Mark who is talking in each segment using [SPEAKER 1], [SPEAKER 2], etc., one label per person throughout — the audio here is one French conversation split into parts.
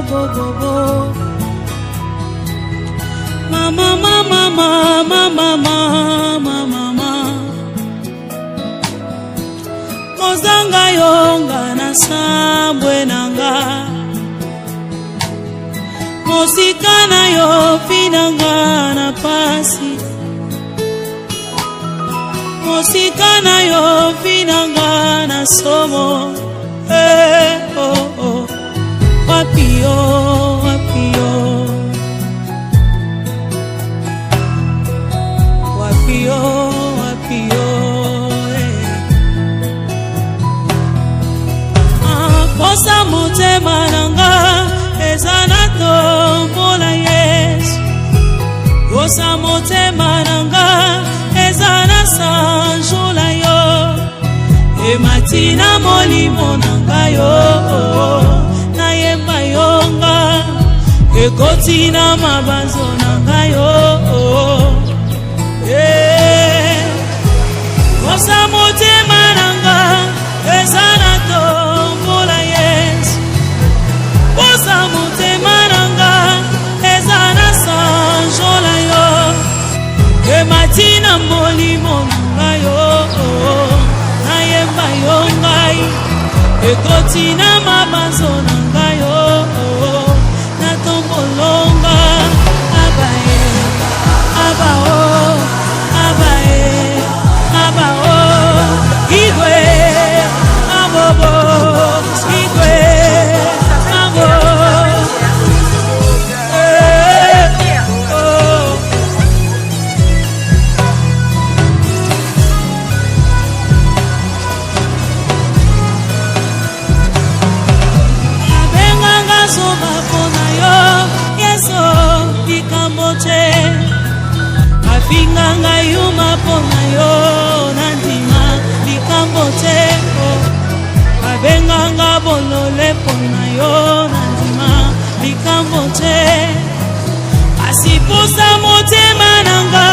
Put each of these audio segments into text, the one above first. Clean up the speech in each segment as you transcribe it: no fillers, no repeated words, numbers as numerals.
[SPEAKER 1] bo bo bo. Mama mama mama mama mama. Kozanga yonga na sambwe nanga. Mosikana yo finanga na pasi. Mosikana yo finanga na somo. Oh oh. Wapio wapio. Wapio wapio. Posa motema nanga ezana tombola Yesu. Posa motema nanga ezana sanjola yo. E matina molimo nanga yo. Na yemba yonga. E kotina mabanzo nanga yo. Posa motema nanga ezana tombola Yesu. Posa motema nanga ezana sanjola yo. E matina molimo nanga yo. Na yemba yongai. E kotina mabanzo nanga yo. Na tombolonga abae abao abae abao igwe abobo igwe abo abenganga soba pona yo yeso ikamboche afinganga yuma pona yo nandima likamboche abenganga bolole pona yo nandima likamboche asiposa motema nanga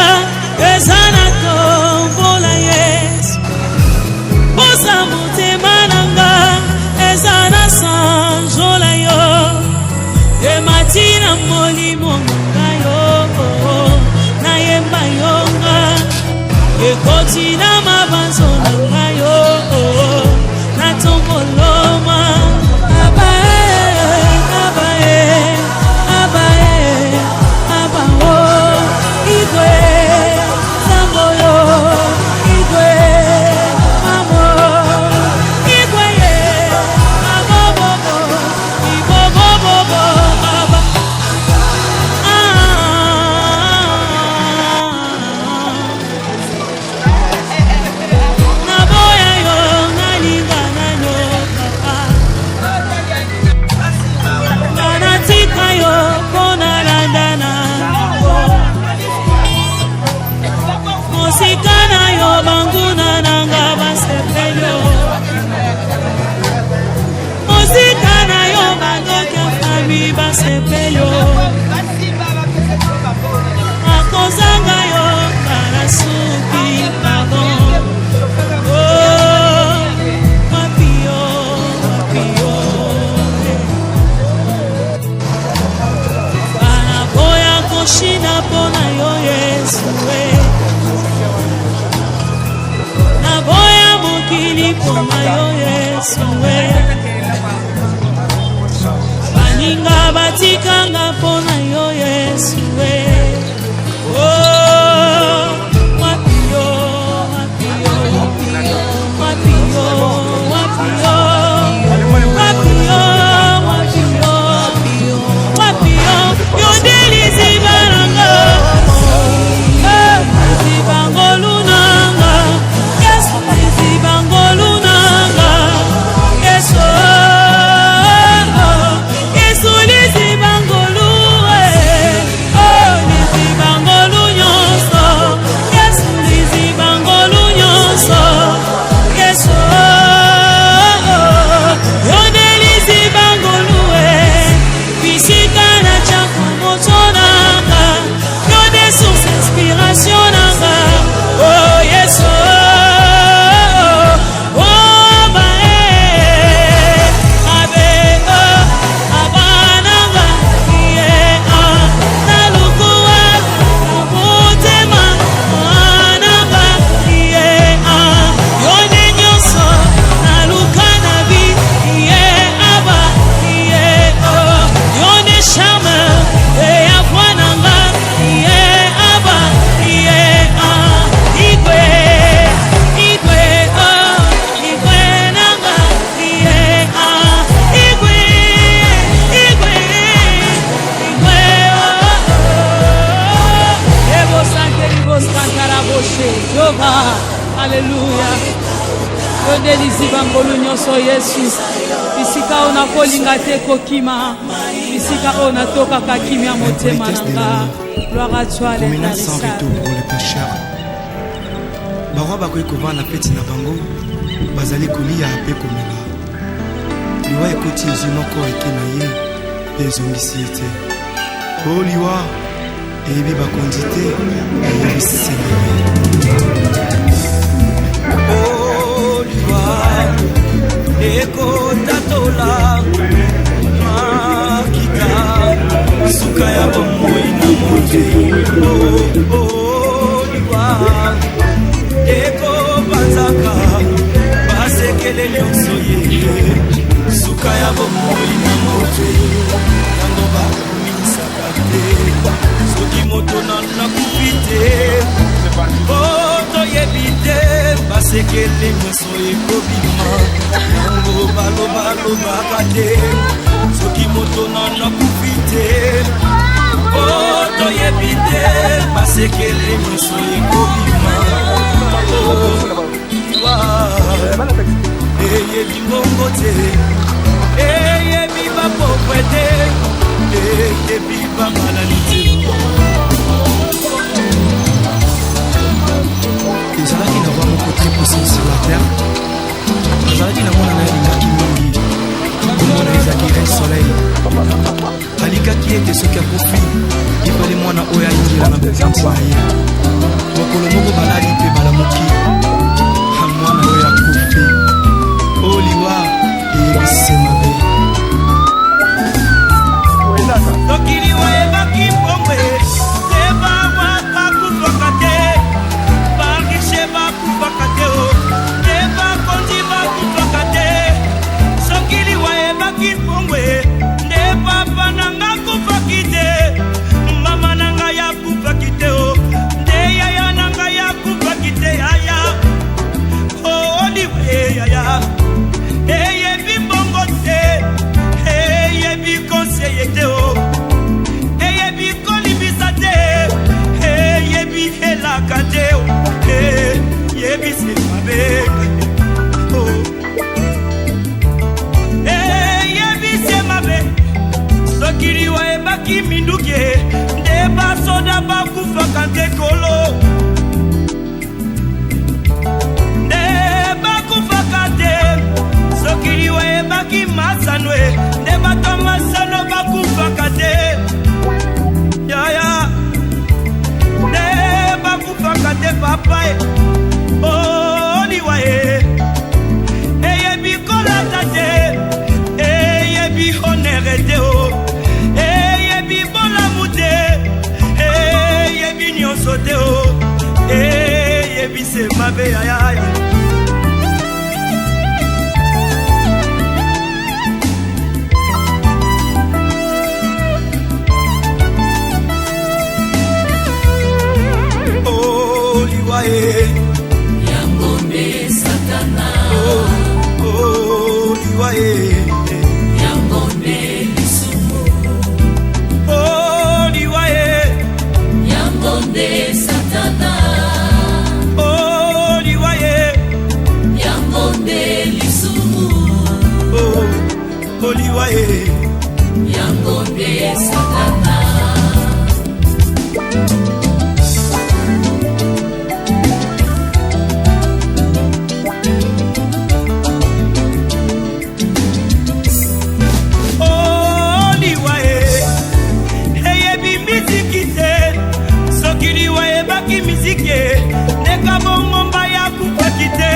[SPEAKER 1] ezana tombola Yesu. Posa motema nanga ezana sanjola yo. E matina molimo nanga yo. Na yemba yonga. E kotina mabanzo nanga yo. Na tomboloma abae abae abae abao igwe samboyo igwe amo igwe abobobo ibobobobo aba naboya yo nalinga nanyo papa nanatika yo pona landana mosikana yo banguna nanga basepelo mosikana yo bandoka fami basepelo akozanga yo karasuki pardon oh wapio wapio bana boya koshina pona yo Yesu na boya mokili pona yo Yesu baninga batikanga pona yo Yesu oh wapio wapio wapio wapio wapio wapio wapio yondeli zibaranga zibangolunanga Yesu zibangolunanga Yesu Yesu lizibangolu Alléluia. Yondelisiba ngolu nyonso Yesu. Bisika ona kolinga te kokima. Bisika ona toka kakimia motema nanga. Gloire à toi l'Éternel.
[SPEAKER 2] Sans retour pour les pécheurs. Barwa bakoyi kova na feti na bango. Bazali kolia pe komela. Liwa ekoti ezwi moko eke na ye. Pe ezongisi ye te. O liwa eyebi bakonzi te. Eyebisi Seigneur.
[SPEAKER 3] ekotatola makita suka ya bomoi na motei liwa ekopanzaka basekele nyonso ye suka ya bomoi na motei yango bakomisaka te soki moto nakufi te toyebi te basekele nyonso ekobima yango balobaka te soki moto nakufi te toyebi te basekele nyonso ekobima eyebi mbongo te eyebi bapokwe te eyebi bamalali te
[SPEAKER 2] ezalaki na roi moko très puissant sur la terre azalaki na mwana na ye alingaki mingi komona ezalaki rein soleil alikaki ete soki akufi ibali mwana oyo ayingela na nzambo na ye mokolo moko balali mpe balamuki mwana oyo akufi oliwa eyebisi mabe
[SPEAKER 3] soki liwa ebaki mbongwe ebawa bakufaka te barishe bakufaka te te bakonzi bakufaka te soki liwa ebaki mbongwe nde papa nanga kufaki te mama nanga yakufaki te nde yaya nanga yakufaki te yaya oliwe yaya eyebi mbongo te eyebi konseye te eyebi kolibisa te eyebi helaka te eyebi semabe eyebi semabe soki liwa ebaki minduki nde basoda bakufaka te kolo nde bakufaka te soki liwa ebaki masano nde bato masano bakufaka te yaya nde bakufaka te papa liwa eyebi kolata te eyebi honere te eyebi bolamu te eyebi nyonso te eyebi semabe yayaya
[SPEAKER 1] yango nde satana
[SPEAKER 3] liwa
[SPEAKER 1] yango nde lisumu
[SPEAKER 3] liwa
[SPEAKER 1] yango nde satana
[SPEAKER 3] liwa
[SPEAKER 1] yango nde lisumu
[SPEAKER 3] liwa
[SPEAKER 1] yango nde satana
[SPEAKER 3] ndeka bongomba ya kufaki te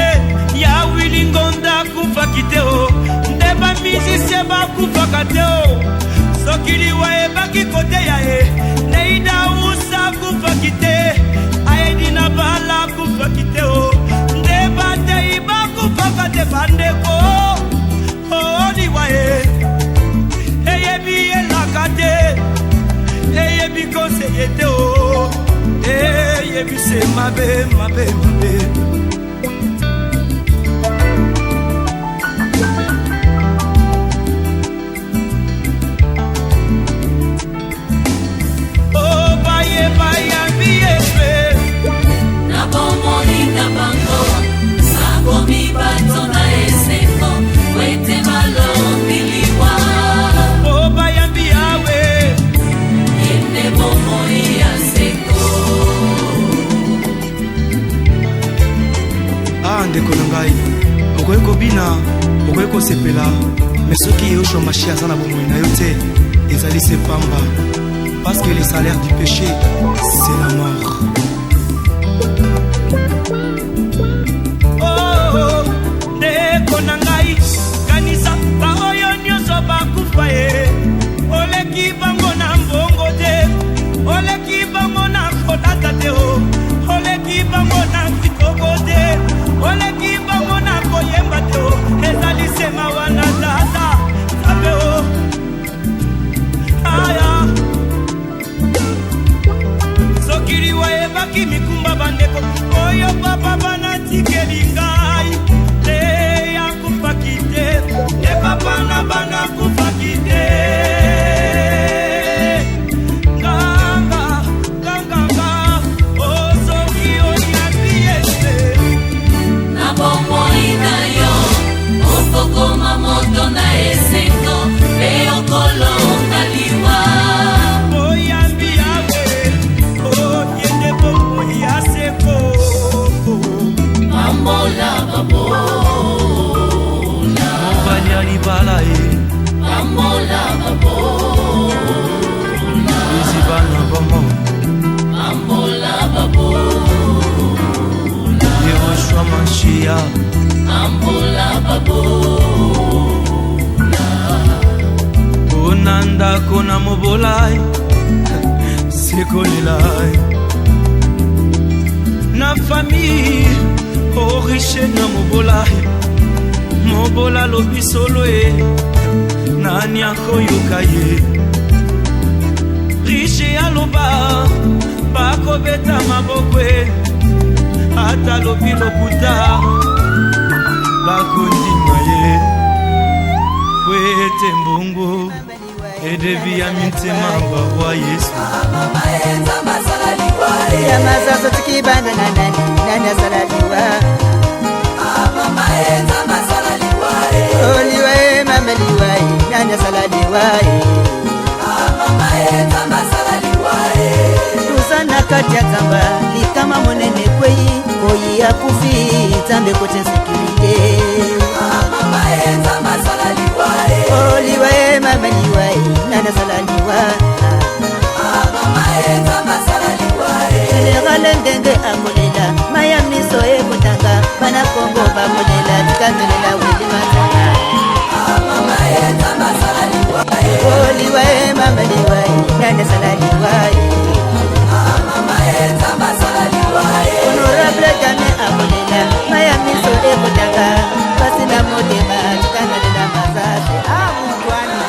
[SPEAKER 3] ya wilingonda kufaki te nde bamizisie bakufaka te soki liwa ebaki kote ya ye neida usa kufaki te aedi na bala kufaki te nde batei bakufaka te bandeko liwa eyebi elaka te eyebi konseye te eyebise mabe mabe mabe
[SPEAKER 1] na bomoni na bango
[SPEAKER 2] okoki kobina okoki kosepela mais soki yeyoshua mashi aza na bomoi na yo te ezali se pamba parce que le salaire du péché c'est la mort.
[SPEAKER 3] Oh, ndeko na ngai kanisa baoyo nyonso bakufa ye oleki bango na mbongo te oleki bango na kolata te oleki bango na kitoko te oleki bango na koyemba te ezali sema wana tata sabe o aya sokili wayebaki mikumba bandeko oyo papa banatikeli ngai te yakufaki te te papa na bana kufaki te
[SPEAKER 4] Okokoma moto na esengo pe okolonga liwa
[SPEAKER 3] oyambi yawe oyende bongo ya seko
[SPEAKER 4] Ambola babola
[SPEAKER 3] mobali alibala e
[SPEAKER 4] Ambola babola
[SPEAKER 3] izibana bomo
[SPEAKER 4] Ambola babola
[SPEAKER 3] yehoshua mashia
[SPEAKER 4] Ambola babola
[SPEAKER 3] onanda kona mobolai sekolelai na famille oriche na mobolai mobola lobi solo e nani akoyoka ye riche aloba bakobeta maboko e ata lobi lokuta bakondima ye wete mbongo edebi ya mitema bawa yesu
[SPEAKER 5] ya mazazo tukibana na nani asalaliwa oliwa mameliwa nani asalaliwa tuzana kati ya zamba likama monene kwei koyi ya kufi zambe kote nsekirite oliwa mameliwa nani asalaliwa general ndenge akolela maya miso ekotanga bana kongo bakolela tikamelela weli matanga oliwa mameliwa nani asalaliwa honorable jame akolela maya miso ekotanga basi na motema tikamelela mazate amutwani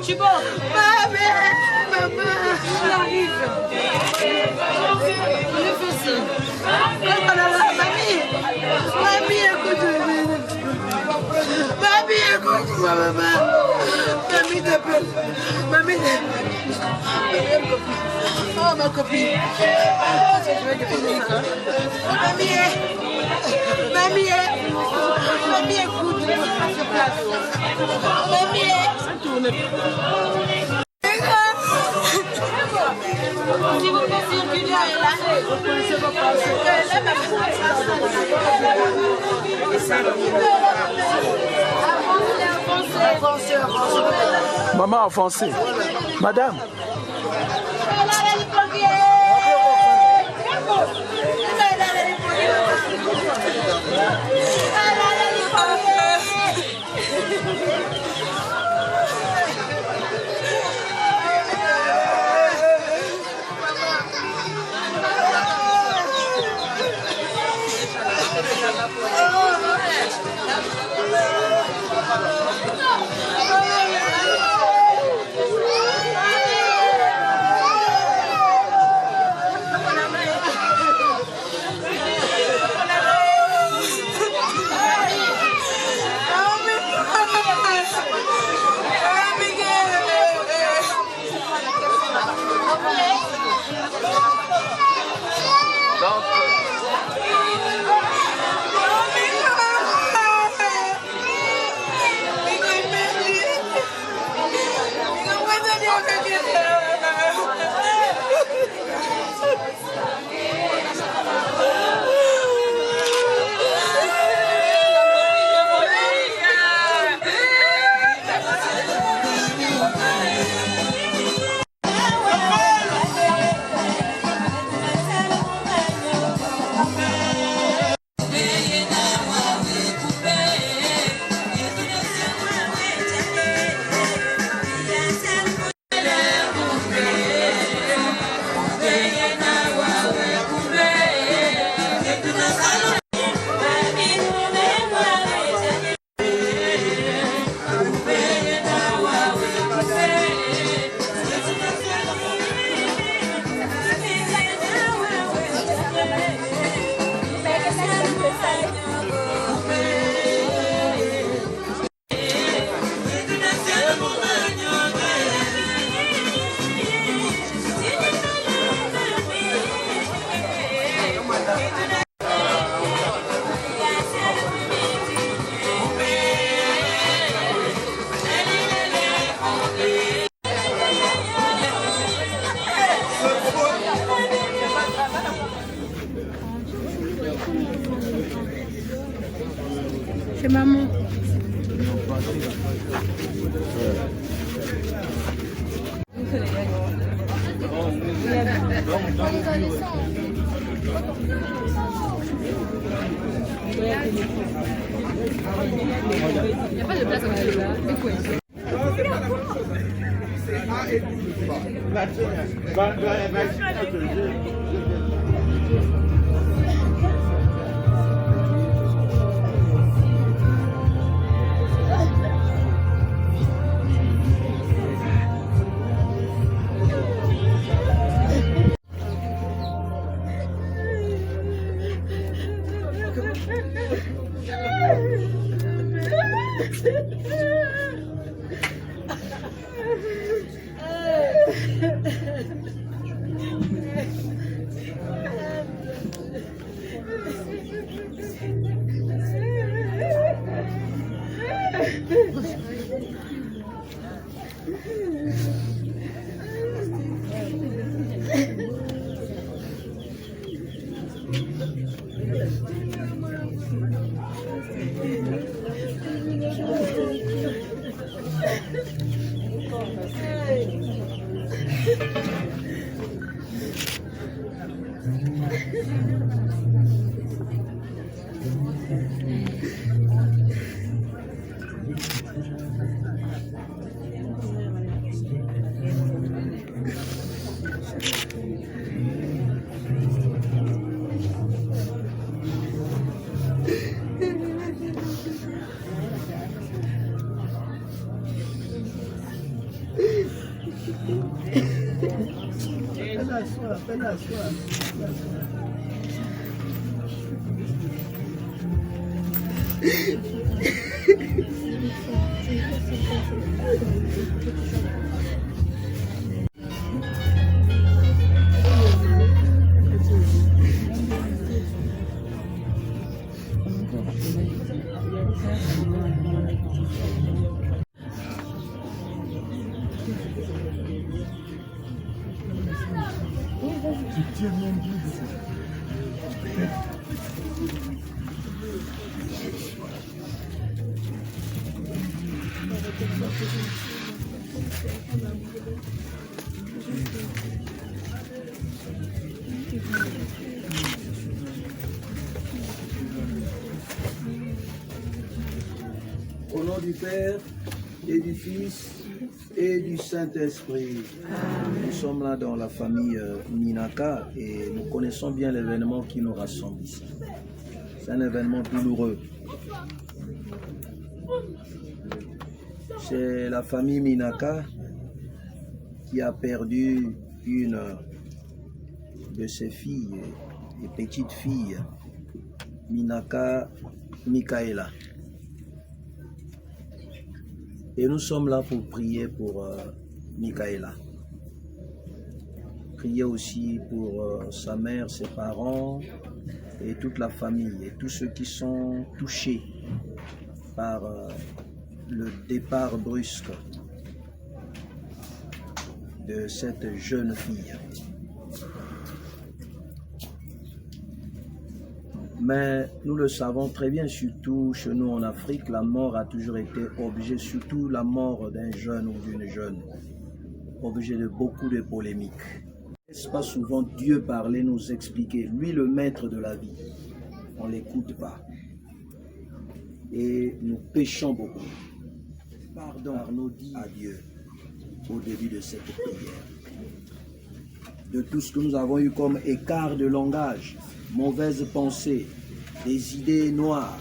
[SPEAKER 1] Chico, maman, j'arrive. Mamie, écoute-moi, maman. Mamie t'appelle. Mamie t'appelle. Oh, ma copine. Mamie, écoute. Si vous pouvez circuler, elle est là. Vous connaissez pas passer.
[SPEAKER 6] Maman avancée. Madame.
[SPEAKER 7] C'est maman. Il n'y a pas de place à manger là.
[SPEAKER 6] du Père et du Fils et du Saint-Esprit. Nous sommes là dans la famille Minaka et nous connaissons bien l'événement qui nous rassemble ici. C'est un événement douloureux. C'est la famille Minaka qui a perdu une de ses filles et petite fille, Minaka Mikaela. Et nous sommes là pour prier pour Mikaela. Prier aussi pour sa mère, ses parents et toute la famille et tous ceux qui sont touchés par le départ brusque de cette jeune fille. Mais nous le savons très bien, surtout chez nous en Afrique, la mort a toujours été objet, surtout la mort d'un jeune ou d'une jeune, objet de beaucoup de polémiques. N'est-ce pas souvent Dieu parler, nous expliquer, lui le maître de la vie? On ne l'écoute pas. Et nous péchons beaucoup. Pardon, Arnaud dit à Dieu au début de cette prière. De tout ce que nous avons eu comme écart de langage, mauvaises pensées, des idées noires.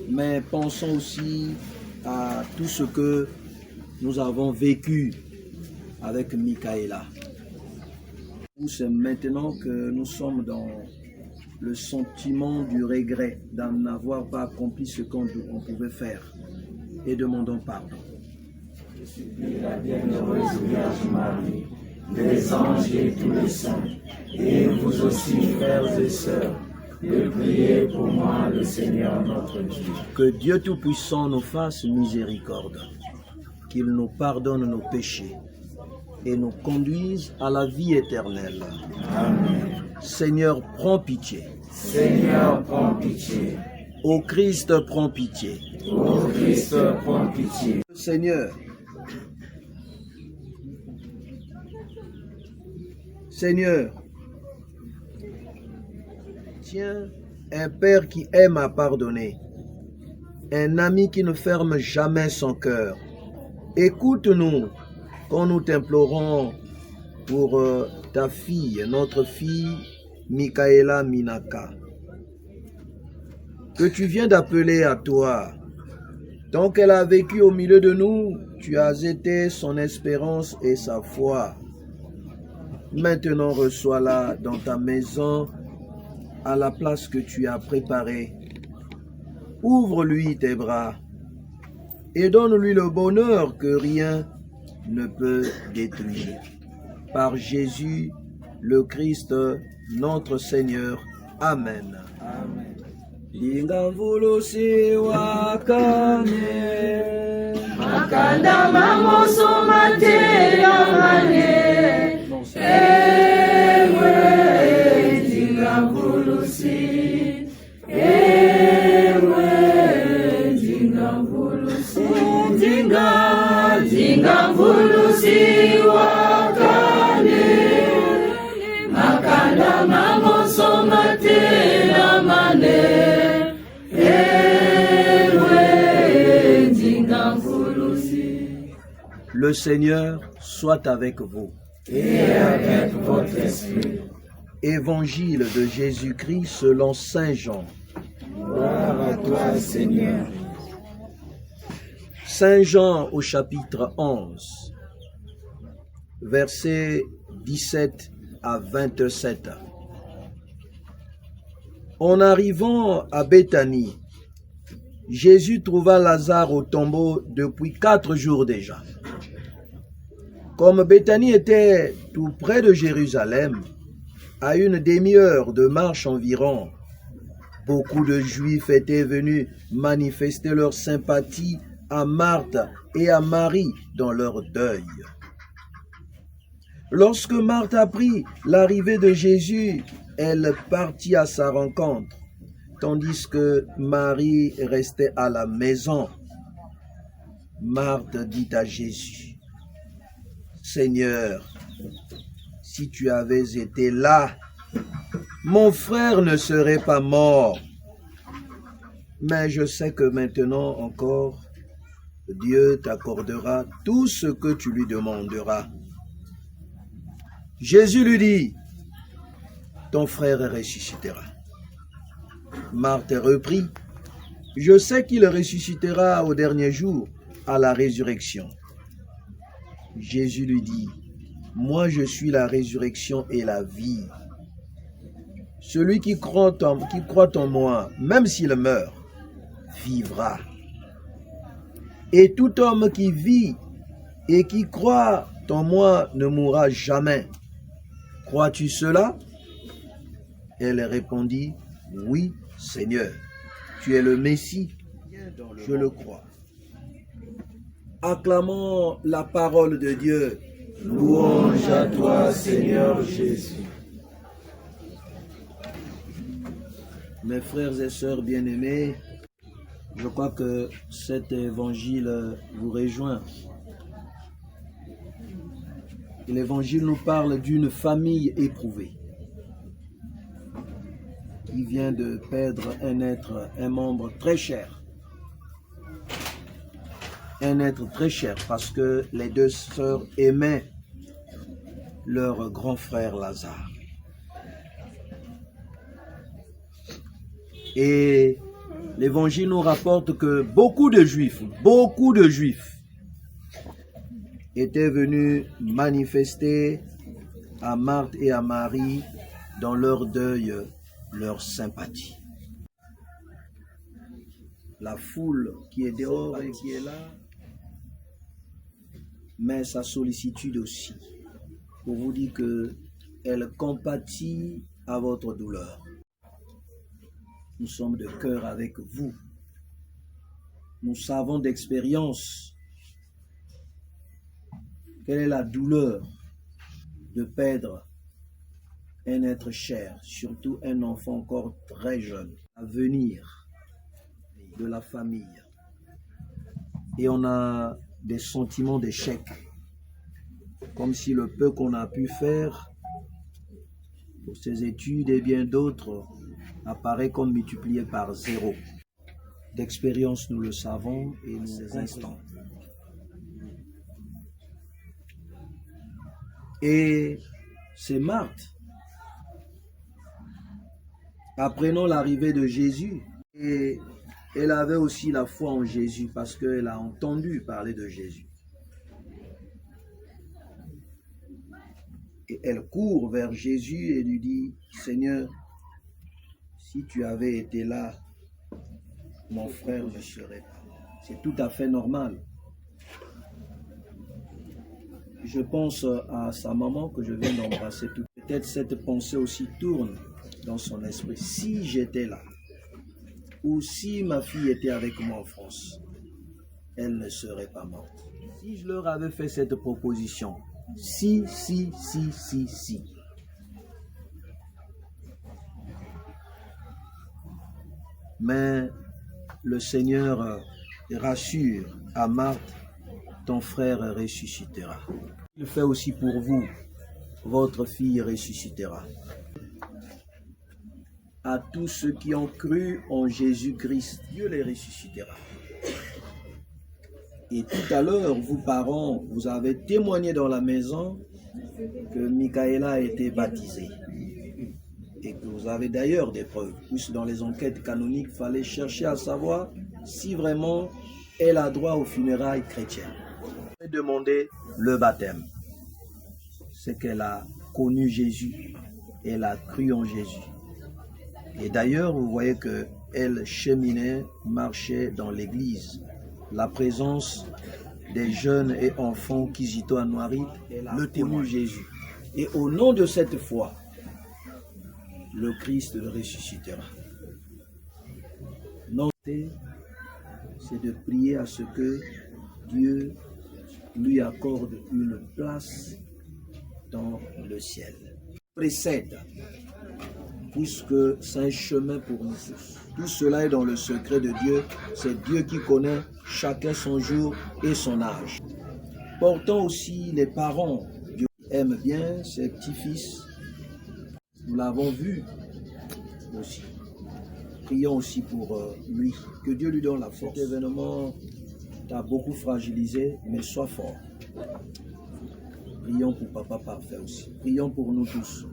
[SPEAKER 6] Mais pensons aussi à tout ce que nous avons vécu avec Mikaela. C'est maintenant que nous sommes dans le sentiment du regret d'en n'avoir pas accompli ce qu'on pouvait faire et demandons pardon.
[SPEAKER 8] Je supplie la bienheureuse Vierge Marie, les anges et tous les saints, et vous aussi, frères et sœurs, de prier pour moi, le Seigneur notre Dieu.
[SPEAKER 6] Que Dieu Tout-Puissant nous fasse miséricorde, qu'il nous pardonne nos péchés et nous conduise à la vie éternelle.
[SPEAKER 8] Amen.
[SPEAKER 6] Seigneur, prends pitié.
[SPEAKER 8] Seigneur, prends pitié.
[SPEAKER 6] Ô Christ, prends pitié.
[SPEAKER 8] Ô Christ, prends pitié.
[SPEAKER 6] Seigneur, Seigneur, tiens, un Père qui aime à pardonner, un ami qui ne ferme jamais son cœur. Écoute-nous quand nous t'implorons pour ta fille, notre fille, Mikaela Minaka, que tu viens d'appeler à toi. Tant qu'elle a vécu au milieu de nous, tu as été son espérance et sa foi. Maintenant, reçois-la dans ta maison, à la place que tu as préparée. Ouvre-lui tes bras et donne-lui le bonheur que rien ne peut détruire. Par Jésus, le Christ, notre Seigneur. Amen.
[SPEAKER 8] Amen.
[SPEAKER 6] Lingamvulusi wakane
[SPEAKER 4] Makanda mamoso mateya mane ewe ndingavulusi ewe ndingavulusi ndingavulusi wakane Makanda mamoso mateya mane
[SPEAKER 6] Le Seigneur soit avec vous.
[SPEAKER 8] Et avec votre esprit.
[SPEAKER 6] Évangile de Jésus-Christ selon Saint Jean.
[SPEAKER 8] Gloire à toi, Seigneur.
[SPEAKER 6] Saint Jean au chapitre 11, versets 17 à 27. En arrivant à Béthanie, Jésus trouva Lazare au tombeau depuis 4 jours déjà. Comme Béthanie était tout près de Jérusalem, à une demi-heure de marche environ, beaucoup de Juifs étaient venus manifester leur sympathie à Marthe et à Marie dans leur deuil. Lorsque Marthe apprit l'arrivée de Jésus, elle partit à sa rencontre, tandis que Marie restait à la maison. Marthe dit à Jésus, « Seigneur, si tu avais été là, mon frère ne serait pas mort. » mais je sais que maintenant encore, Dieu t'accordera tout ce que tu lui demanderas. Jésus lui dit, ton frère ressuscitera. Marthe reprit, je sais qu'il ressuscitera au dernier jour, à la résurrection. Jésus lui dit, moi je suis la résurrection et la vie. Celui qui croit en moi, même s'il meurt, vivra. Et tout homme qui vit et qui croit en moi ne mourra jamais. Crois-tu cela? Elle répondit, oui, Seigneur, tu es le Messie, je le crois. Acclamons la parole de Dieu.
[SPEAKER 8] Louange à toi, Seigneur Jésus.
[SPEAKER 6] Mes frères et sœurs bien-aimés, je crois que cet évangile vous rejoint. L'évangile nous parle d'une famille éprouvée qui vient de perdre un membre très cher. Un être très cher parce que les deux sœurs aimaient leur grand frère Lazare. Et l'évangile nous rapporte que beaucoup de juifs étaient venus manifester à Marthe et à Marie dans leur deuil, leur sympathie. La foule qui est dehors et qui est là, mais sa sollicitude aussi, pour vous dire qu'elle compatit à votre douleur. Nous sommes de cœur avec vous. Nous savons d'expérience quelle est la douleur de perdre un être cher, surtout un enfant encore très jeune, à venir de la famille. Et on a des sentiments d'échec, comme si le peu qu'on a pu faire pour ses études et bien d'autres apparaît comme multiplié par 0. D'expérience, nous le savons et nous constatons. Et c'est Marthe, apprenant l'arrivée de Jésus, et elle avait aussi la foi en Jésus parce qu'elle a entendu parler de Jésus. Et elle court vers Jésus et lui dit, Seigneur, si tu avais été là, mon frère ne serait pas. C'est tout à fait normal. Je pense à sa maman que je viens d'embrasser. Peut-être cette pensée aussi tourne dans son esprit. Si j'étais là, ou si ma fille était avec moi en France, elle ne serait pas morte. Si je leur avais fait cette proposition, si. Mais le Seigneur rassure à Marthe, ton frère ressuscitera. Il fait aussi pour vous, votre fille ressuscitera. À tous ceux qui ont cru en Jésus-Christ, Dieu les ressuscitera. Et tout à l'heure, vous parents, vous avez témoigné dans la maison que Michaela a été baptisée. Et que vous avez d'ailleurs des preuves, puisque dans les enquêtes canoniques, il fallait chercher à savoir si vraiment elle a droit aux funérailles chrétiennes. Elle a demandé le baptême. C'est qu'elle a connu Jésus, elle a cru en Jésus. Et d'ailleurs, vous voyez qu'elle cheminait, marchait dans l'église. La présence des jeunes et enfants Kizito Anouari, le témoin Jésus. Et au nom de cette foi, le Christ le ressuscitera. Non, c'est de prier à ce que Dieu lui accorde une place dans le ciel. Précède, puisque c'est un chemin pour nous tous. Tout cela est dans le secret de Dieu. C'est Dieu qui connaît chacun son jour et son âge. Portant aussi les parents. Dieu aime bien ses petits-fils. Nous l'avons vu aussi. prions aussi pour lui. Que Dieu lui donne la force. Cet événement t'a beaucoup fragilisé, mais sois fort. Prions pour Papa Parfait aussi. Prions pour nous tous.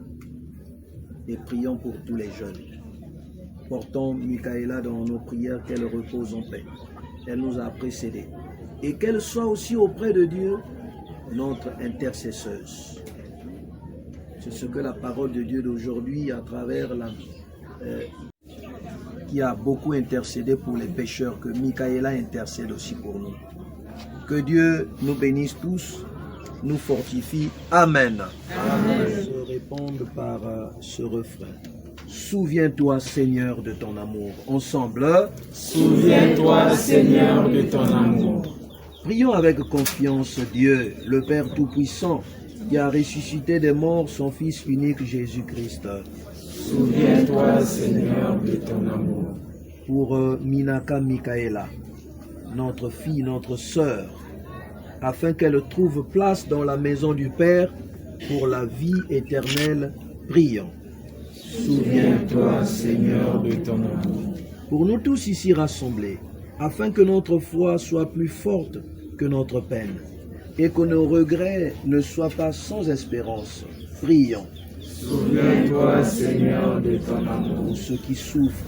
[SPEAKER 6] Et prions pour tous les jeunes. Portons Michaela dans nos prières, qu'elle repose en paix. Elle nous a précédés. Et qu'elle soit aussi auprès de Dieu, notre intercesseuse. C'est ce que la parole de Dieu d'aujourd'hui, à travers qui a beaucoup intercédé pour les pécheurs, que Michaela intercède aussi pour nous. Que Dieu nous bénisse tous, nous fortifie. Amen. Amen. Se répondre par ce refrain. Souviens-toi, Seigneur, de ton amour. Ensemble.
[SPEAKER 8] Souviens-toi, Seigneur, de ton amour.
[SPEAKER 6] Prions avec confiance Dieu, le Père Tout-Puissant, qui a ressuscité des morts son Fils unique Jésus-Christ.
[SPEAKER 8] Souviens-toi, Seigneur, de ton amour.
[SPEAKER 6] Pour Minaka Michaela, notre fille, notre sœur, afin qu'elle trouve place dans la maison du Père pour la vie éternelle, prions.
[SPEAKER 8] Souviens-toi, Seigneur, de ton amour.
[SPEAKER 6] Pour nous tous ici rassemblés, afin que notre foi soit plus forte que notre peine, et que nos regrets ne soient pas sans espérance, prions.
[SPEAKER 8] Souviens-toi, Seigneur, de ton amour.
[SPEAKER 6] Pour ceux qui souffrent,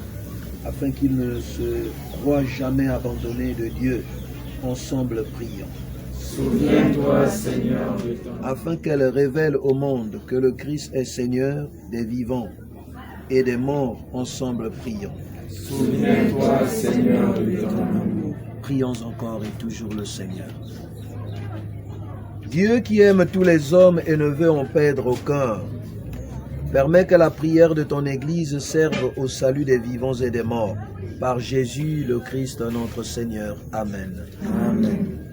[SPEAKER 6] afin qu'ils ne se croient jamais abandonnés de Dieu, ensemble prions.
[SPEAKER 8] Souviens-toi, Seigneur, de ton amour.
[SPEAKER 6] Afin qu'elle révèle au monde que le Christ est Seigneur des vivants et des morts, ensemble prions.
[SPEAKER 8] Souviens-toi, Seigneur, de ton amour.
[SPEAKER 6] Prions encore et toujours le Seigneur. Dieu qui aime tous les hommes et ne veut en perdre aucun, permets que la prière de ton Église serve au salut des vivants et des morts. Par Jésus le Christ notre Seigneur. Amen.
[SPEAKER 8] Amen.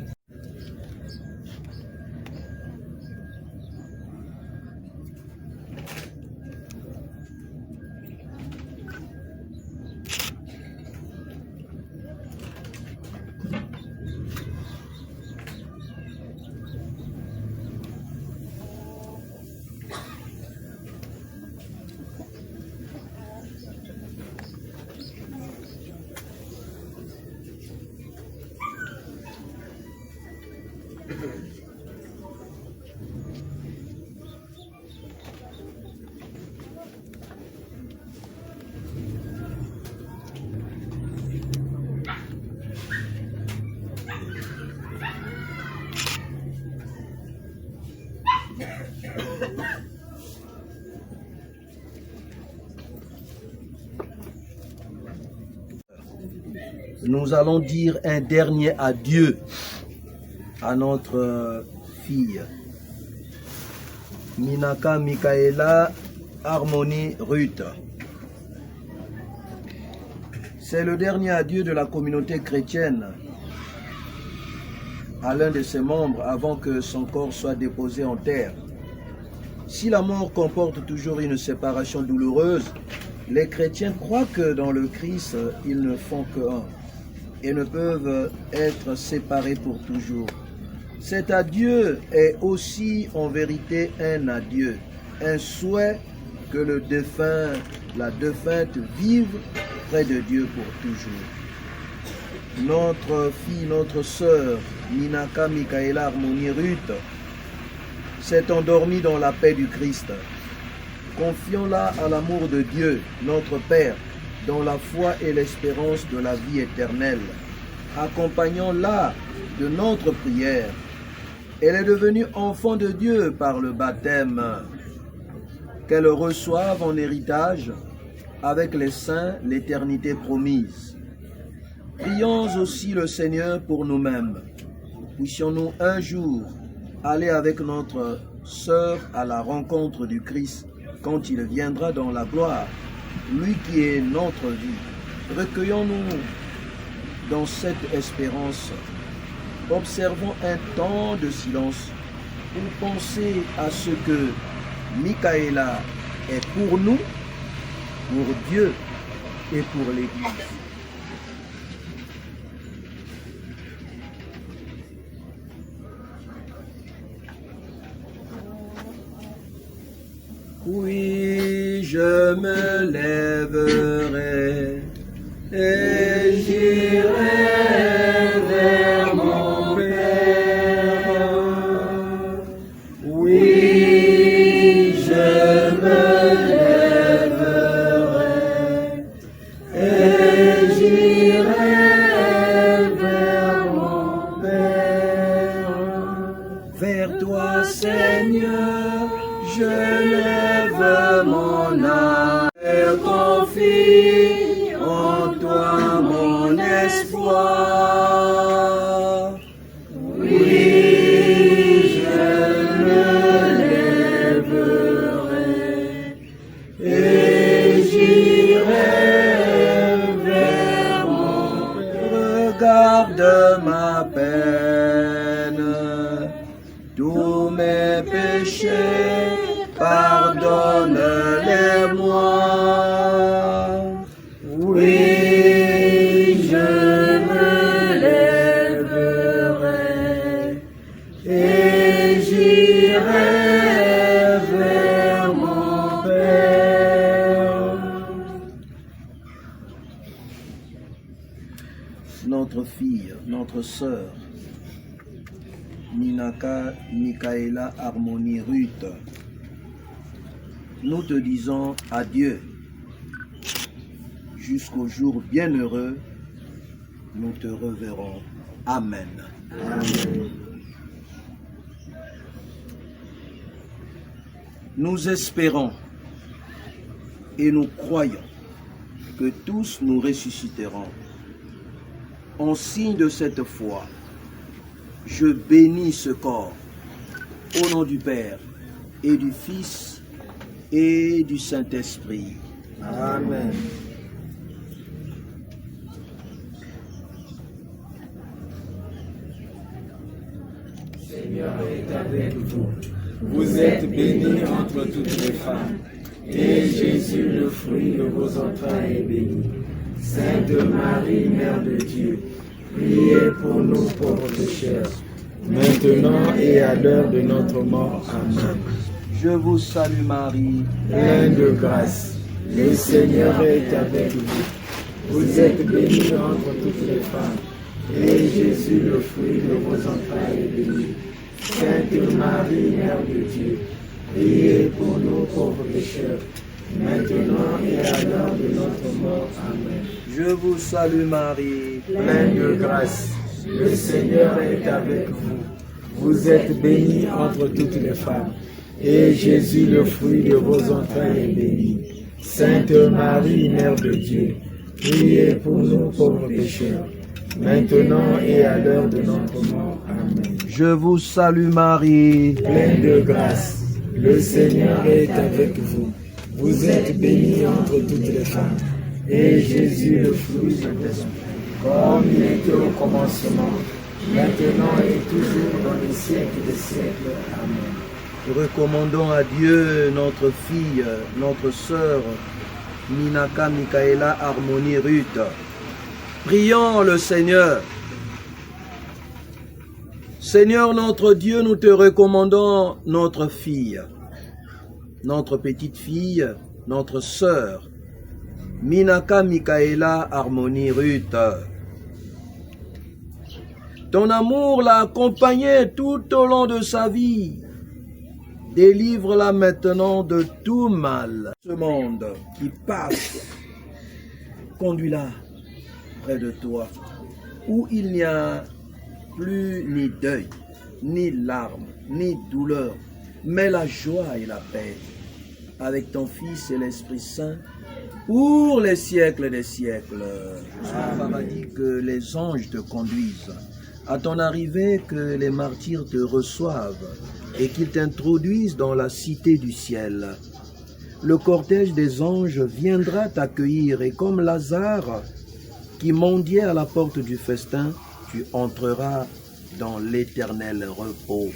[SPEAKER 6] Nous allons dire un dernier adieu à notre fille, Minaka Michaela Harmonie Ruth. C'est le dernier adieu de la communauté chrétienne à l'un de ses membres avant que son corps soit déposé en terre. Si la mort comporte toujours une séparation douloureuse, les chrétiens croient que dans le Christ, ils ne font qu'un et ne peuvent être séparés pour toujours. Cet adieu est aussi en vérité un adieu, un souhait que le défunt, la défunte vive près de Dieu pour toujours. Notre fille, notre sœur, Minaka Michaela Harmonie Ruth, s'est endormie dans la paix du Christ. Confions-la à l'amour de Dieu, notre Père, dans la foi et l'espérance de la vie éternelle. Accompagnons-la de notre prière. Elle est devenue enfant de Dieu par le baptême. Qu'elle reçoive en héritage avec les saints l'éternité promise. Prions aussi le Seigneur pour nous-mêmes. Puissions-nous un jour aller avec notre sœur à la rencontre du Christ quand il viendra dans la gloire, lui qui est notre vie. Recueillons-nous dans cette espérance. Observons un temps de silence pour penser à ce que Michaela est pour nous, pour Dieu et pour l'Église. Oui, je me lèverai et j'irai vers mon Père. Oui, je me lèverai et j'irai vers mon Père. Vers toi, Seigneur, je lève mon âme. Confie en toi mon espoir. Oui, je me lèverai et j'irai vers mon Père. Regarde ma peine, tous mes péchés, pardonne-les-moi. Oui, je me lèverai et j'irai vers mon Père. Notre fille, notre sœur, Minaka Michaela Harmonie Ruth, nous te disons adieu. Jusqu'au jour bienheureux, nous te reverrons. Amen. Amen. Nous espérons et nous croyons que tous nous ressusciterons. En signe de cette foi, je bénis ce corps au nom du Père et du Fils et du Saint-Esprit. Amen.
[SPEAKER 8] Seigneur est avec vous. Vous êtes bénie entre toutes les femmes, et Jésus, le fruit de vos entrailles, est béni. Sainte Marie, Mère de Dieu, priez pour nous pauvres pécheurs, maintenant et à l'heure de notre mort. Amen.
[SPEAKER 6] Je vous salue Marie,
[SPEAKER 8] pleine de grâce. Le Seigneur est avec vous. Vous êtes bénie entre toutes les femmes, et Jésus, le fruit de vos entrailles, est béni. Sainte Marie, Mère de Dieu, priez pour nous pauvres pécheurs, maintenant et à l'heure de notre mort. Amen.
[SPEAKER 6] Je vous salue Marie,
[SPEAKER 8] pleine de grâce. Le Seigneur est avec vous. Vous êtes bénie entre toutes les femmes, et Jésus, le fruit de vos entrailles, est béni. Sainte Marie, Mère de Dieu, priez pour nous pauvres pécheurs, maintenant et à l'heure de notre mort. Amen.
[SPEAKER 6] Je vous salue Marie,
[SPEAKER 8] pleine de grâce. Le Seigneur est avec vous. Vous êtes bénie entre toutes les femmes, et Jésus, le fruit de vos entrailles, comme il était au commencement, maintenant et toujours dans les siècles des siècles. Amen.
[SPEAKER 6] Recommandons à Dieu notre fille, notre sœur, Minaka Michaela Harmonie Ruth. Prions le Seigneur. Seigneur notre Dieu, nous te recommandons notre fille, notre petite fille, notre sœur, Minaka Michaela Harmonie Ruth. Ton amour l'a accompagnée tout au long de sa vie. Délivre-la maintenant de tout mal. Ce monde qui passe, conduis-la près de toi, où il n'y a plus ni deuil, ni larmes, ni douleur, mais la joie et la paix, avec ton Fils et l'Esprit Saint, pour les siècles des siècles. Jusqu'au paradis, que les anges te conduisent. À ton arrivée, que les martyrs te reçoivent et qu'ils t'introduisent dans la cité du ciel. Le cortège des anges viendra t'accueillir et comme Lazare qui mendiait à la porte du festin, tu entreras dans l'éternel repos.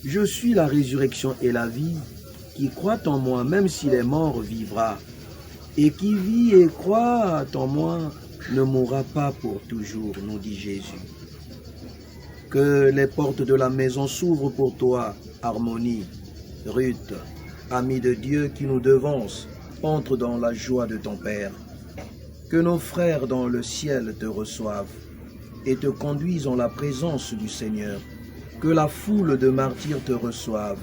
[SPEAKER 6] Je suis la résurrection et la vie. Qui croit en moi, même s'il est mort, vivra. Et qui vit et croit en moi ne mourra pas pour toujours, nous dit Jésus. Que les portes de la maison s'ouvrent pour toi, Harmonie, Ruth, amie de Dieu qui nous devance, entre dans la joie de ton Père. Que nos frères dans le ciel te reçoivent et te conduisent en la présence du Seigneur. Que la foule de martyrs te reçoive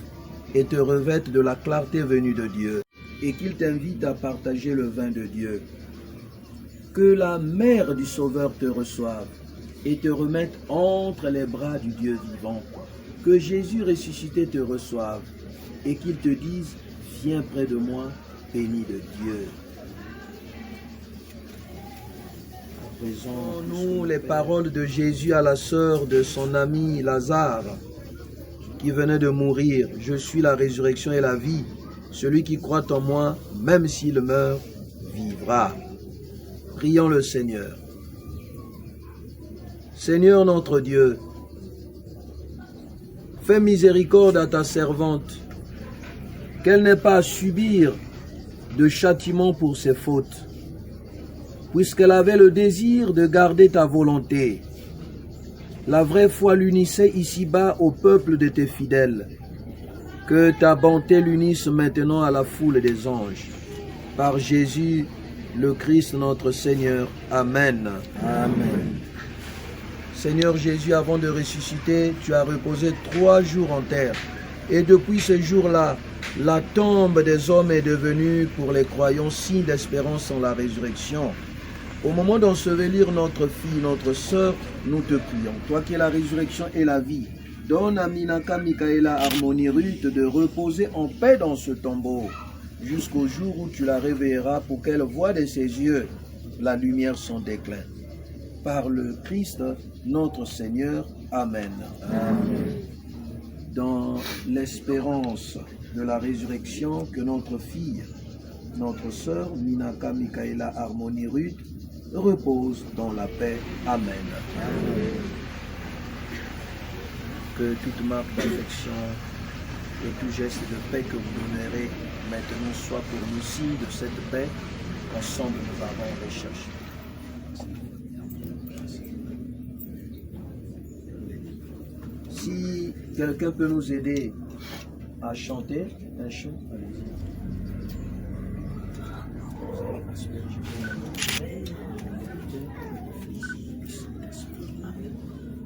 [SPEAKER 6] et te revête de la clarté venue de Dieu et qu'ils t'invitent à partager le vin de Dieu. Que la mère du Sauveur te reçoive et te remette entre les bras du Dieu vivant. Que Jésus ressuscité te reçoive et qu'il te dise « Viens près de moi, béni de Dieu ». Présentons-nous les paroles de Jésus à la sœur de son ami Lazare qui venait de mourir. « Je suis la résurrection et la vie. Celui qui croit en moi, même s'il meurt, vivra. » Prions le Seigneur. Seigneur notre Dieu, fais miséricorde à ta servante, qu'elle n'ait pas à subir de châtiment pour ses fautes, puisqu'elle avait le désir de garder ta volonté. La vraie foi l'unissait ici-bas au peuple de tes fidèles. Que ta bonté l'unisse maintenant à la foule des anges. Par Jésus, le Christ notre Seigneur. Amen. Amen. Seigneur Jésus, avant de ressusciter, tu as reposé 3 jours en terre. Et depuis ce jour-là, la tombe des hommes est devenue pour les croyants signe d'espérance en la résurrection. Au moment d'ensevelir notre fille, notre sœur, nous te prions. Toi qui es la résurrection et la vie, donne à Minaka Michaela Harmonie Ruth de reposer en paix dans ce tombeau, jusqu'au jour où tu la réveilleras pour qu'elle voie de ses yeux la lumière son déclin. Par le Christ, notre Seigneur. Amen. Amen. Dans l'espérance de la résurrection, que notre fille, notre sœur Minaka Michaela Harmonie Ruth, repose dans la paix. Amen. Amen. Que toute marque d'affection et tout geste de paix que vous donnerez maintenant soit pour nous signe de cette paix qu'ensemble nous avons recherché. Si quelqu'un peut nous aider à chanter un chant, allez-y.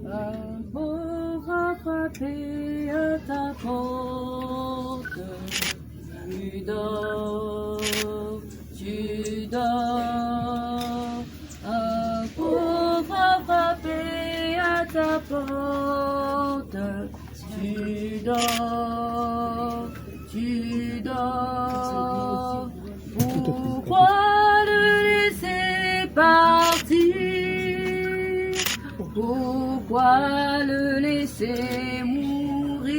[SPEAKER 1] Un pauvre a frappé à ta porte, tu dors, tu dors. Un pauvre a frappé à ta porte, tu dors, tu dors. Pourquoi le laisser partir? Pourquoi le laisser mourir?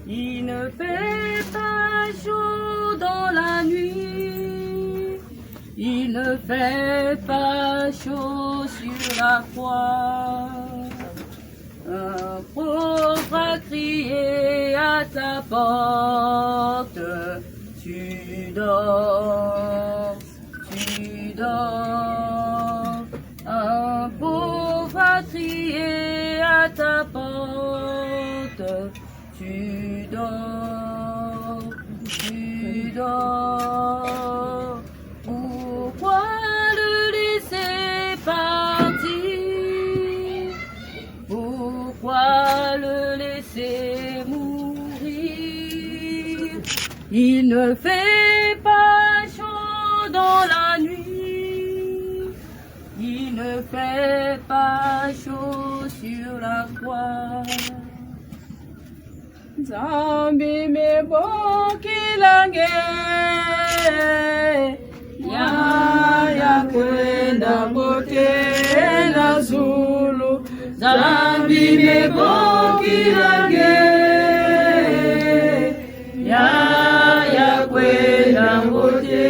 [SPEAKER 1] Il ne fait pas chaud dans la nuit, il ne fait pas chaud sur la croix. Un pauvre a crié à ta porte, tu dors, tu dors. Un pauvre a crié à ta porte, tu dors, tu dors. Pourquoi le laisser partir? Pourquoi le laisser mourir? Il ne fait pas chaud dans la nuit, il ne fait pas chaud sur la croix. Zambi meboki lange ya kwenda bote na Zulu. Zambi meboki lange ya kwenda bote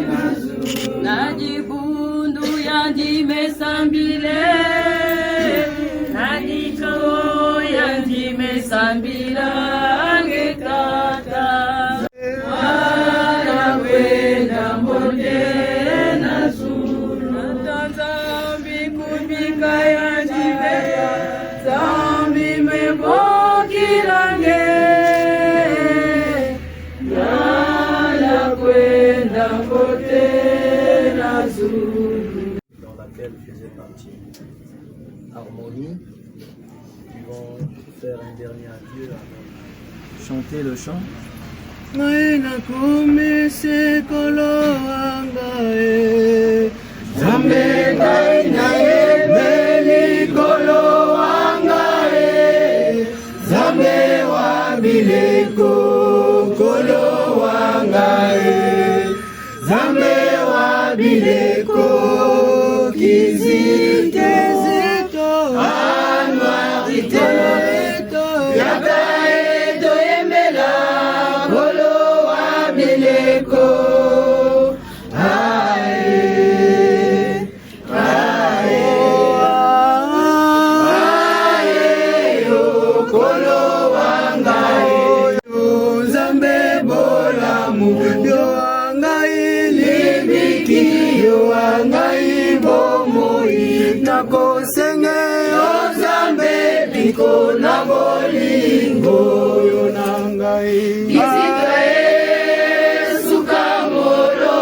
[SPEAKER 1] na Zulu. Najibundu yandime sambile, naniko yandime sambila ngekata. Ya kwenda bote na Zulu. Zambi kubika yandime, zambi meboki
[SPEAKER 6] harmonie. Ils vont faire un dernier adieu. Chanter le chant. Naina kome se kolo angae Zambe kaina meli kolo angae Zambe wabileko kolo angae Zambe wabileko kizito anwarite Yakae doyemela kolo wabileko Nakosenge ozambe biko na bolingo yo nangai Izikae sukamoro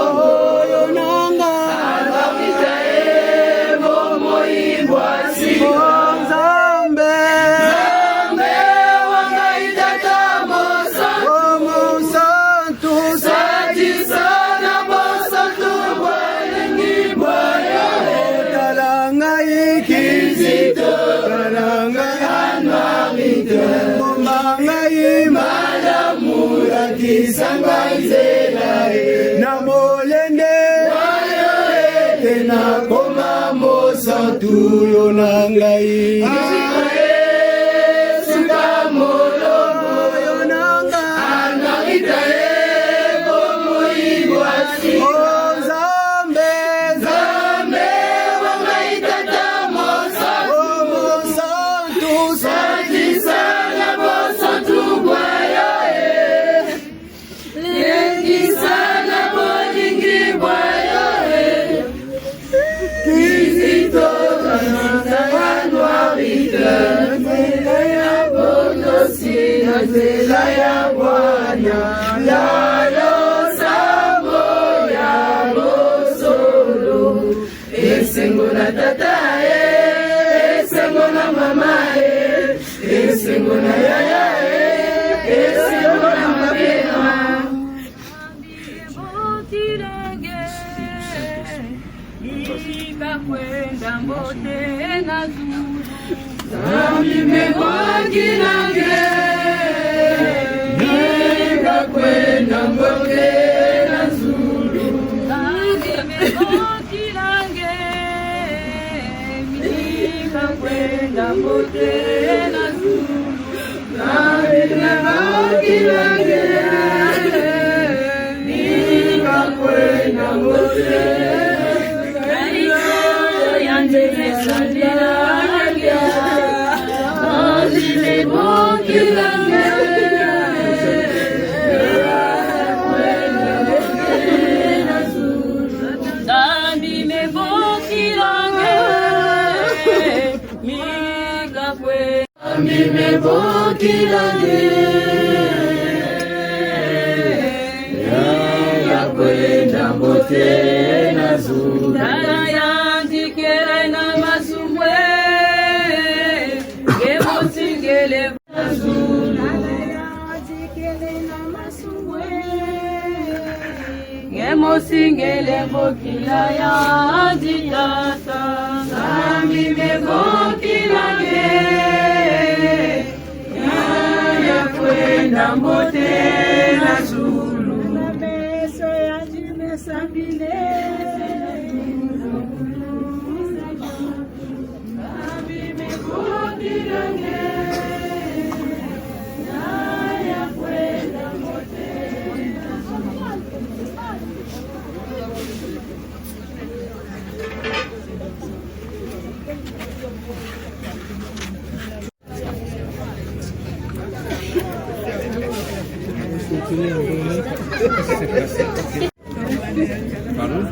[SPEAKER 6] yo nangai Abakitae bomo ibwasi Ozambe Zambe wangai tata mosa Bomo santu Sati sana mosa tu walengi bwaya Kizito Karangai Anwarite Momangai Malamu Akisangai Zelae Namolende Wayo ete nakoma mosantu yo nangai Izikae sukamolo yo nangai Anwarite bomo ibwasi Zela ya Bwana ya Losamo ya Bosolo Esengo na tata Esengo na mama Esengo na yaya Esengo na mabena Ikakwenda mbote na zuru Zambi mewakilange Kwenda mbote na zulu Zambi mewakilange Mika kwenda mbote na zulu Zambi mewakilange Mika kwenda mbote ya kwenda mbote na zuru Dada yandikere na masumbwe Gemo singele na zuru Dada yandikere na masumbwe Gemo singele bokila yanditata Zambi mebokila Kwenda mbote na zulu Na beso ya jime sambile Zambi mekudirange Ya kwenda mbote na
[SPEAKER 2] Pardon?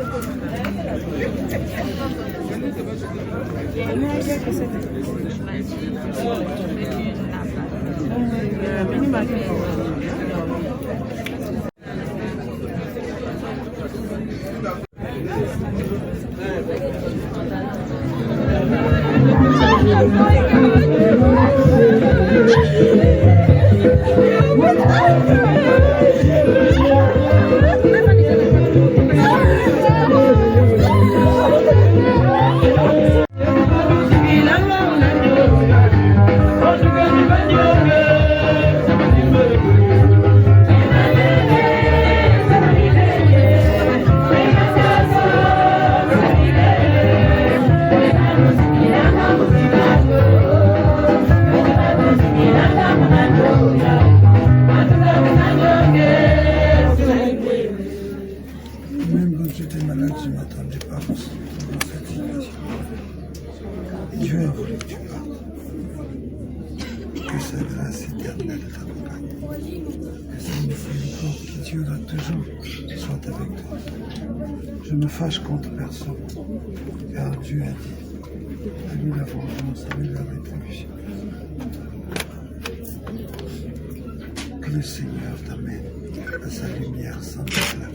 [SPEAKER 9] éternel t'accompagne. Que sa miséricorde qui durera toujours soit avec toi. Je ne fâche contre personne, car Dieu a dit, à lui la vengeance, à lui la rétribution. Que le Seigneur t'amène à sa lumière sans éclat.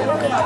[SPEAKER 4] Say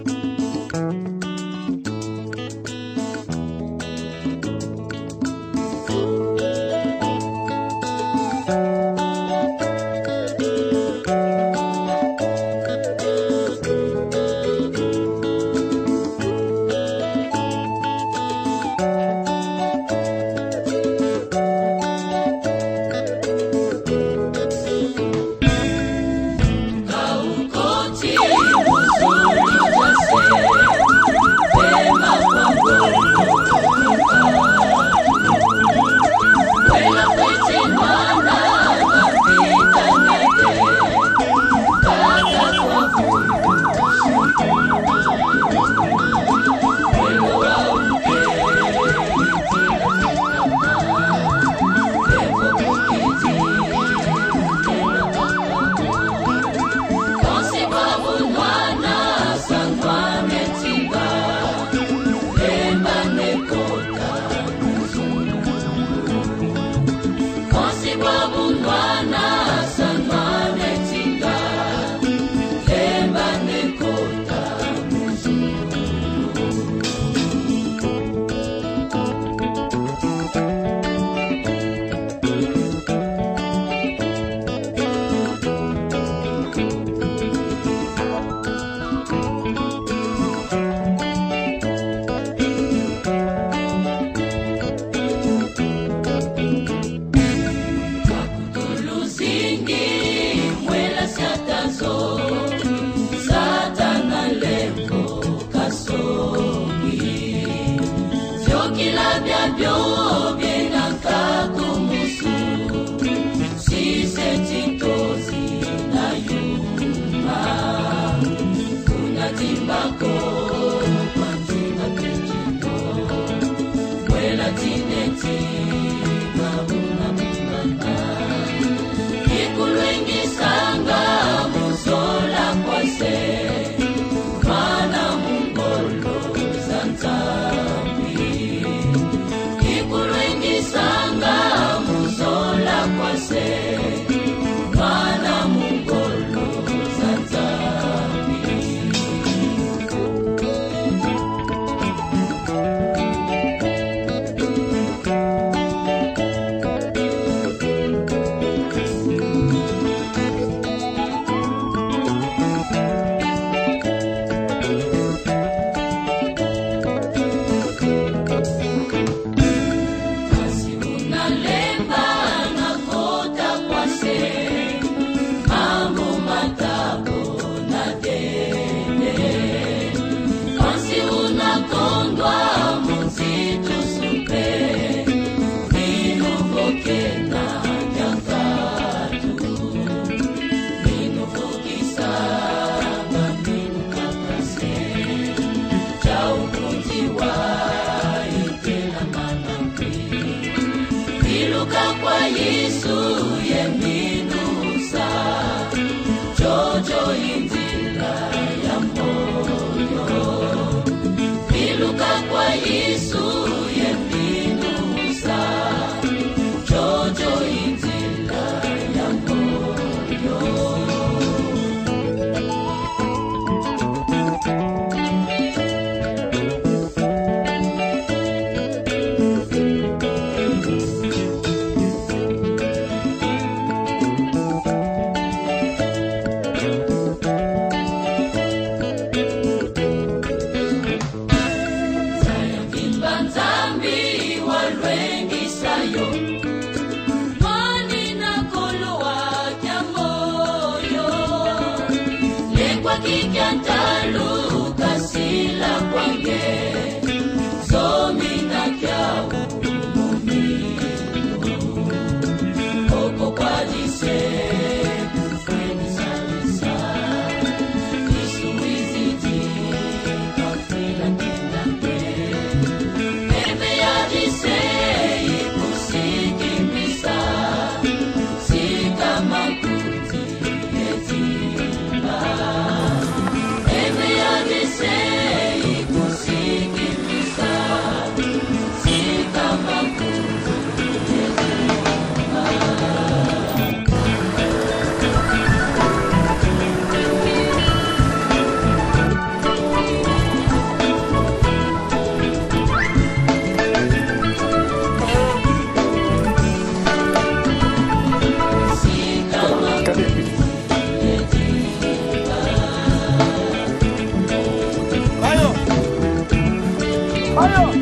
[SPEAKER 10] Baba!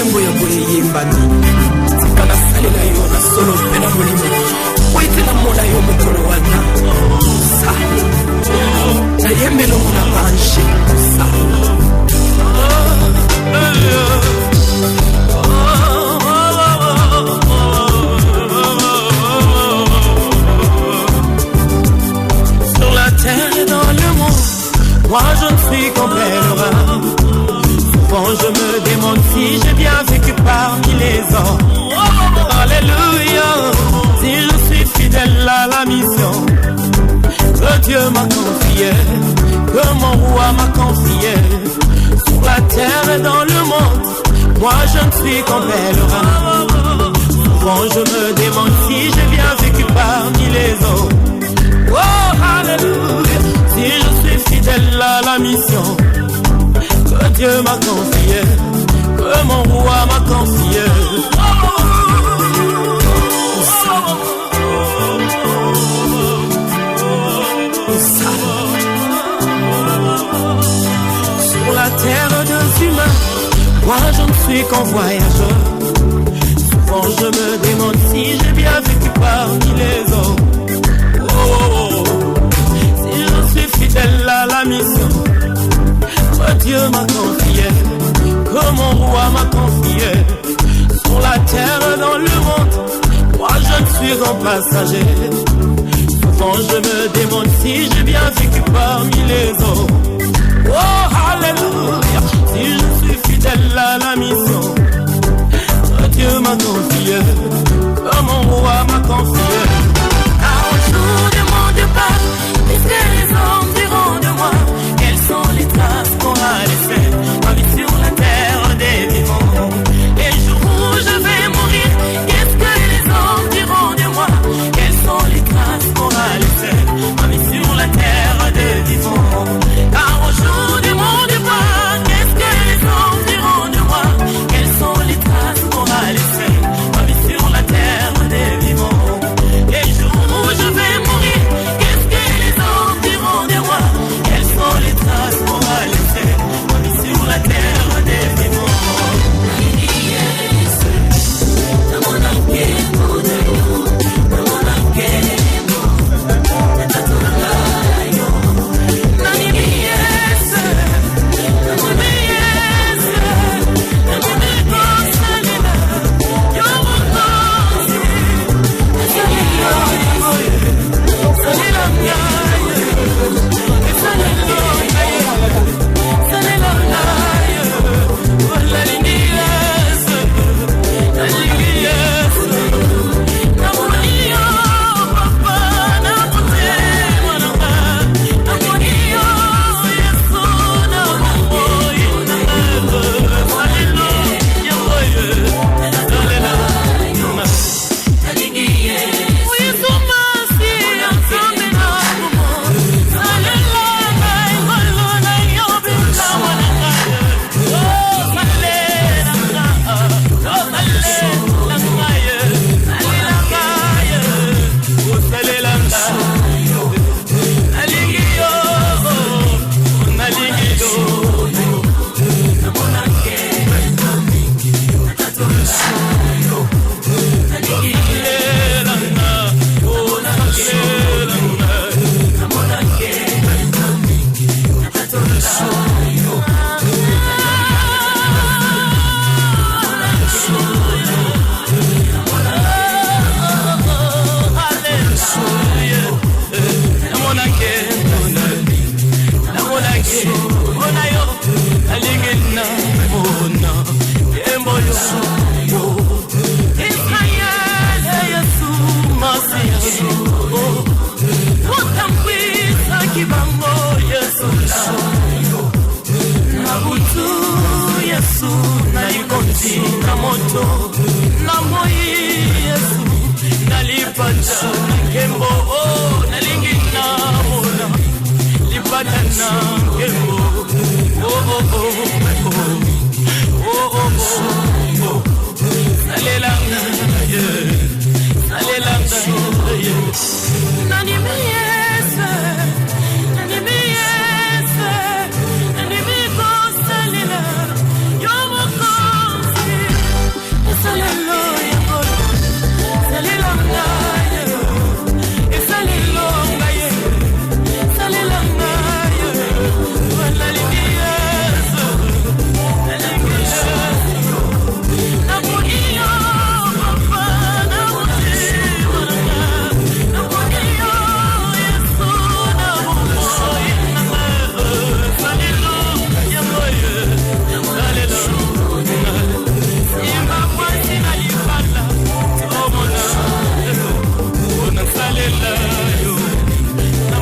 [SPEAKER 2] nkembo ya boye yembani tika nasalela yo na solo mpe na molimo po ete namona yo mokolo wana sa nayembelongo na bange sa sur la terre et dans le monde, moi je ne suis qu'un pèlerin. Souvent je me demande si j'ai bien vécu parmi les hommes. Alléluia, si je suis fidèle à la mission que Dieu m'a confiée, que mon roi m'a confiée. Sur la terre et dans le monde, moi je ne suis qu'un pèlerin. Souvent je me demande si j'ai bien vécu parmi les hommes. Oh, alléluia, si je suis fidèle à la mission que Dieu m'a confiée, que mon roi m'a confiée. Sur la terre des humains, moi je ne suis qu'un voyageur. Souvent je me demande si j'ai bien vécu parmi les hommes. Si je suis fidèle à la mission que Dieu m'a confiée, que mon roi m'a confiée. Sur la terre dans le monde, moi je ne suis qu'un passager. Souvent je me demande si j'ai bien vécu parmi les hommes. Oh alléluia, si je suis fidèle à la mission que Dieu m'a confiée, que mon roi m'a confiée. Car au jour de mon départ, puisque les hommes diront de moi quelles sont les traces qu'on a laissées, ma vie sur la terre des vivants. Les jours où je vais mourir, qu'est-ce que les hommes diront de moi? Quelles sont les traces qu'on a laissées, ma vie sur la terre des vivants. Car au jour de mon départ, qu'est-ce que les hommes diront de moi? Quelles sont les traces qu'on a laissées, ma vie sur la terre des vivants. Les jours où je vais mourir, qu'est-ce que les hommes diront de moi? Quelles sont les traces qu'on a laissées, ma vie sur la terre des vivants.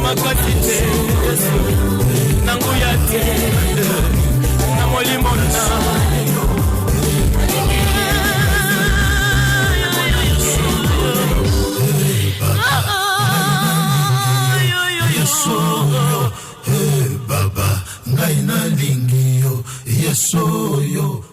[SPEAKER 3] makasi te nanguya te na molimo na
[SPEAKER 8] Baba ngai nalingi yo yeso yo